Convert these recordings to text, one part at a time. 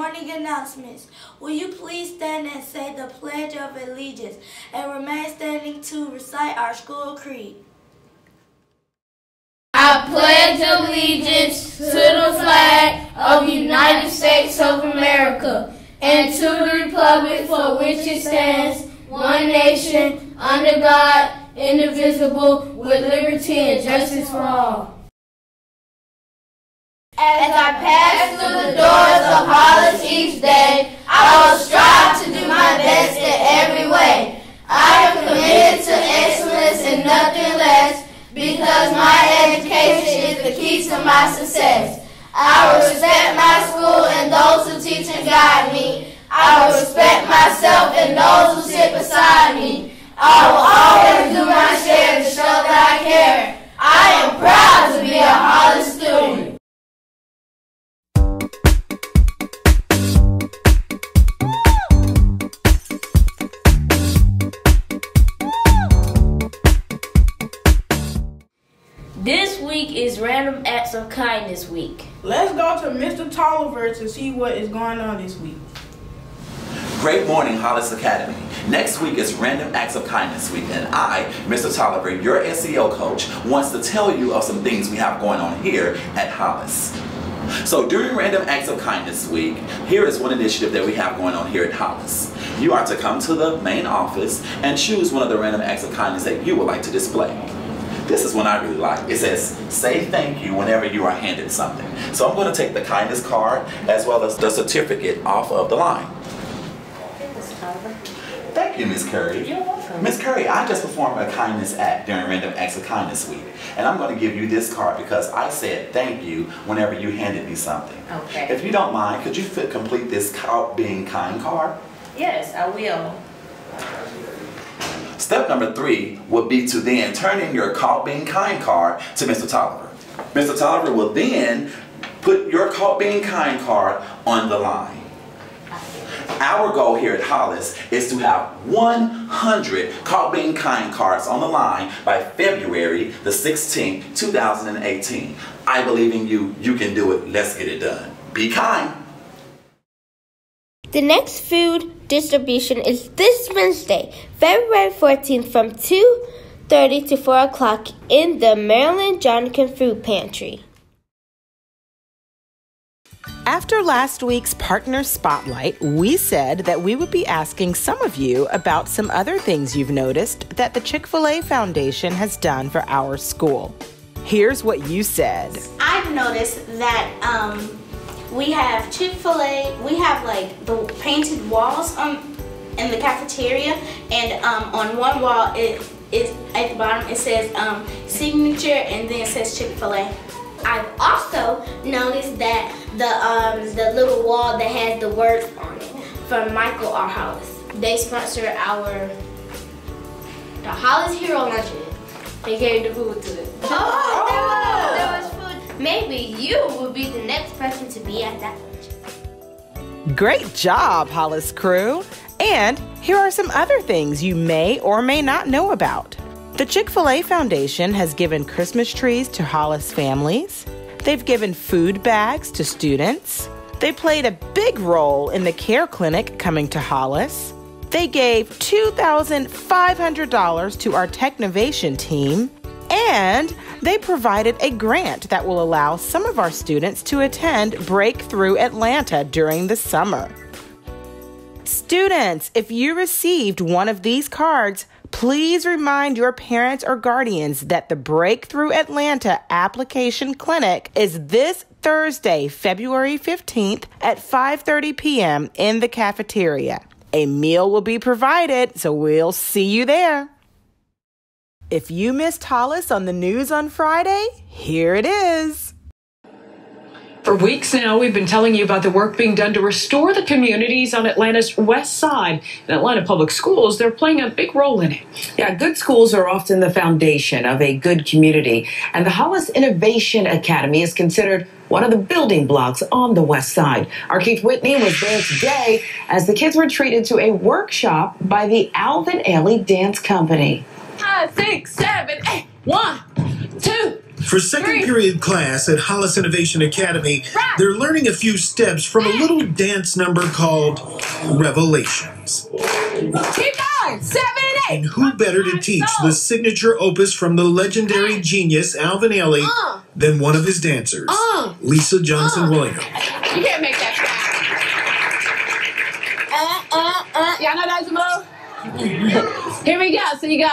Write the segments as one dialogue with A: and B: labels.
A: morning announcements. Will you please stand and say the Pledge of Allegiance and remain standing to recite our school creed?
B: I pledge allegiance to the flag of the United States of America and to the republic for which it stands, one nation, under God, indivisible, with liberty and justice for all. As I pass through the doors of Hollis each day, I will strive to do my best in every way. I am committed to excellence and nothing less, because my education is the key to my success. I will respect my school and those who teach and guide me. I will respect myself and those who sit beside me. I will always do my share to show that I care. I am proud to be a Hollis student.
C: This week is Random Acts of Kindness Week.
D: Let's go to Mr. Tolliver to see what is going on this week.
E: Great morning, Hollis Academy. Next week is Random Acts of Kindness Week, and I, Mr. Tolliver, your SEO coach, wants to tell you of some things we have going on here at Hollis. So during Random Acts of Kindness Week, here is one initiative that we have going on here at Hollis. You are to come to the main office and choose one of the random acts of kindness that you would like to display. This is one I really like. It says, say thank you whenever you are handed something. So I'm going to take the kindness card as well as the certificate off of the line. Thank you, Ms. Curry.
C: You're welcome.
E: Ms. Curry, I just performed a kindness act during Random Acts of Kindness Week. And I'm going to give you this card because I said thank you whenever you handed me something.
C: Okay.
E: If you don't mind, could you complete this being kind card?
C: Yes, I will.
E: Step number 3 would be to then turn in your Caught Being Kind card to Mr. Tolliver. Mr. Tolliver will then put your Caught Being Kind card on the line. Our goal here at Hollis is to have 100 Caught Being Kind cards on the line by February the 16th, 2018. I believe in you. You can do it. Let's get it done. Be kind.
F: The next food distribution is this Wednesday, February 14th from 2:30 to 4 o'clock in the Maryland Johnson Food Pantry.
G: After last week's Partner Spotlight, we said that we would be asking some of you about some other things you've noticed that the Chick-fil-A Foundation has done for our school. Here's what you said.
A: I've noticed that we have Chick-fil-A, we have like the painted walls in the cafeteria, and on one wall it is at the bottom it says signature, and then it says Chick-fil-A.
F: I've also noticed that the little wall that has the words on it from Michael R. Hollis.
C: They sponsor the Hollis Hero Luncheon. They gave the food to it.
F: There was food. Maybe you will be the next person to be at that luncheon.
G: Great job, Hollis crew. And here are some other things you may or may not know about. The Chick-fil-A Foundation has given Christmas trees to Hollis families. They've given food bags to students. They played a big role in the care clinic coming to Hollis. They gave $2,500 to our Technovation team. And they provided a grant that will allow some of our students to attend Breakthrough Atlanta during the summer. Students, if you received one of these cards, please remind your parents or guardians that the Breakthrough Atlanta Application Clinic is this Thursday, February 15th at 5:30 p.m. in the cafeteria. A meal will be provided, so we'll see you there. If you missed Hollis on the news on Friday, here it is.
H: For weeks now, we've been telling you about the work being done to restore the communities on Atlanta's west side. In Atlanta Public Schools, they're playing a big role in it.
I: Yeah, good schools are often the foundation of a good community. And the Hollis Innovation Academy is considered one of the building blocks on the west side. Our Keith Whitney was there today as the kids were treated to a workshop by the Alvin Ailey Dance Company.
B: 5, 6, 7, 8. 1, 2,
J: For second period class at Hollis Innovation Academy, they're learning a few steps from a little dance number called Revelations.
B: Keep going. 7 and 8.
J: And who better to teach the signature opus from the legendary genius Alvin Ailey than one of his dancers, Lisa Johnson-Williams.
B: You can't make that sound. Y'all know that's a move? Here we go. So you go,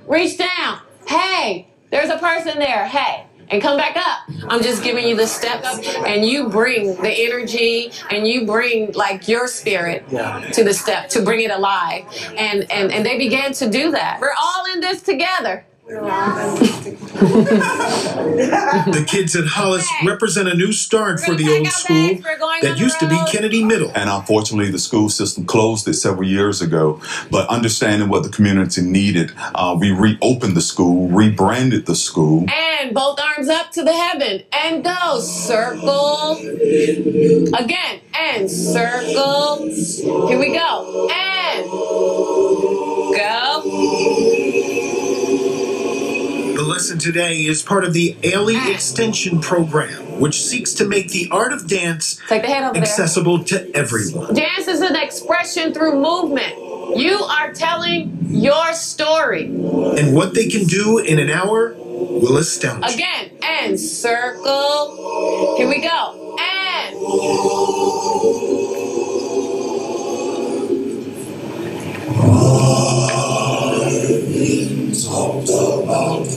B: reach down. Hey, there's a person there. Hey. And come back up. I'm just giving you the steps, and you bring the energy, and you bring like your spirit to the step to bring it alive. And they began to do that. We're all in this together.
J: The kids at Hollis represent a new start for the old school that used to be Kennedy Middle.
K: And unfortunately, the school system closed it several years ago. But understanding what the community needed, we reopened the school, rebranded the school.
B: And both arms up to the heaven. And go. Circle. Again. And circle. Here we go. And go.
J: The lesson today is part of the Ailey Extension Program, which seeks to make the art of dance accessible to everyone.
B: Dance is an expression through movement. You are telling your story.
J: And what they can do in an hour will astound you.
B: Again, and circle. Here we go. And.
L: Talked about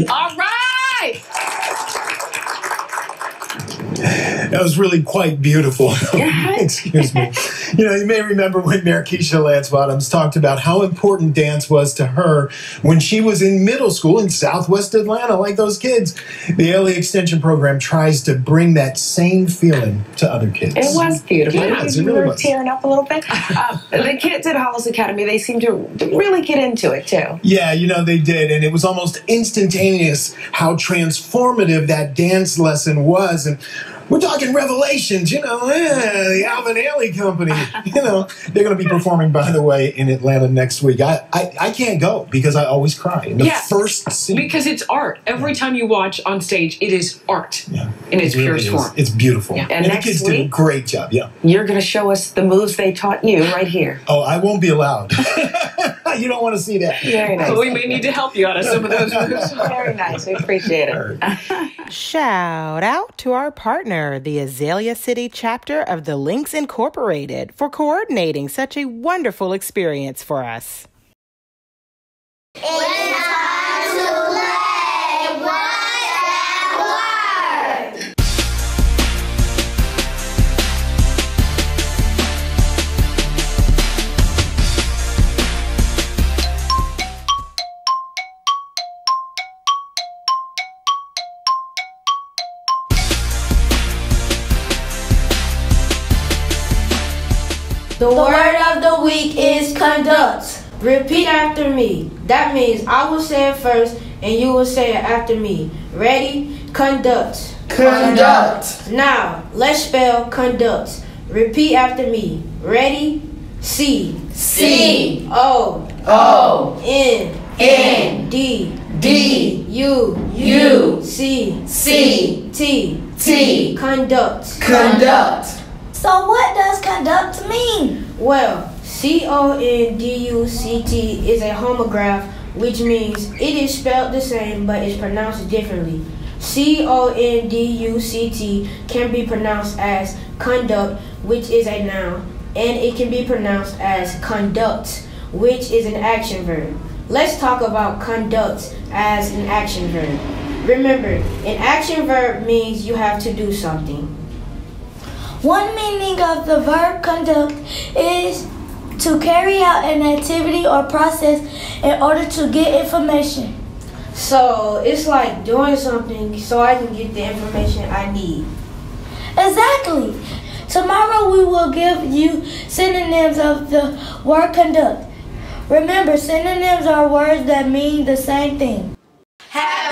B: All right.
J: That was really quite beautiful. Excuse me. You know, you may remember when Mayor Keisha Lance Bottoms talked about how important dance was to her when she was in middle school in Southwest Atlanta, like those kids. The Ailey Extension Program tries to bring that same feeling to other kids.
I: It was beautiful.
J: Yes, it
I: You
J: really
I: were
J: was.
I: tearing up a little bit. The kids at Hollis Academy, they seem to really get into it, too.
J: Yeah, you know, they did. And it was almost instantaneous how transformative that dance lesson was. And we're talking Revelations, you know, the Alvin Ailey Company. You know, they're going to be performing, by the way, in Atlanta next week. I can't go because I always cry in the first scene.
H: Because it's art. Every time you watch on stage, it is art in its purest form.
J: It's beautiful.
I: Yeah.
J: And the
I: next
J: kids did a
I: week,
J: great job,
I: you're going to show us the moves they taught you right here.
J: Oh, I won't be allowed. You don't want to see that.
I: Very nice.
H: We may need to help you out of some of those moves.
I: Very nice. We appreciate it.
G: Shout out to our partner, the Azalea City chapter of the Links Incorporated, for coordinating such a wonderful experience for us.
B: It's time to play What's That Word?
M: The word of the week is conduct. Repeat after me. That means I will say it first and you will say it after me. Ready? Conduct.
L: Conduct.
M: Now, let's spell conduct. Repeat after me. Ready? C.
L: C.
M: O.
L: O.
M: N.
L: N.
M: D.
L: D.
M: U.
L: U.
M: C.
L: C.
M: T.
L: T.
M: Conduct.
L: Conduct.
B: So what does conduct mean?
M: Well, conduct is a homograph, which means it is spelled the same but is pronounced differently. Conduct can be pronounced as conduct, which is a noun, and it can be pronounced as conduct, which is an action verb. Let's talk about conduct as an action verb. Remember, an action verb means you have to do something.
B: One meaning of the verb conduct is to carry out an activity or process in order to get information.
M: So it's like doing something so I can get the information I need.
B: Exactly. Tomorrow we will give you synonyms of the word conduct. Remember, synonyms are words that mean the same thing.
L: Have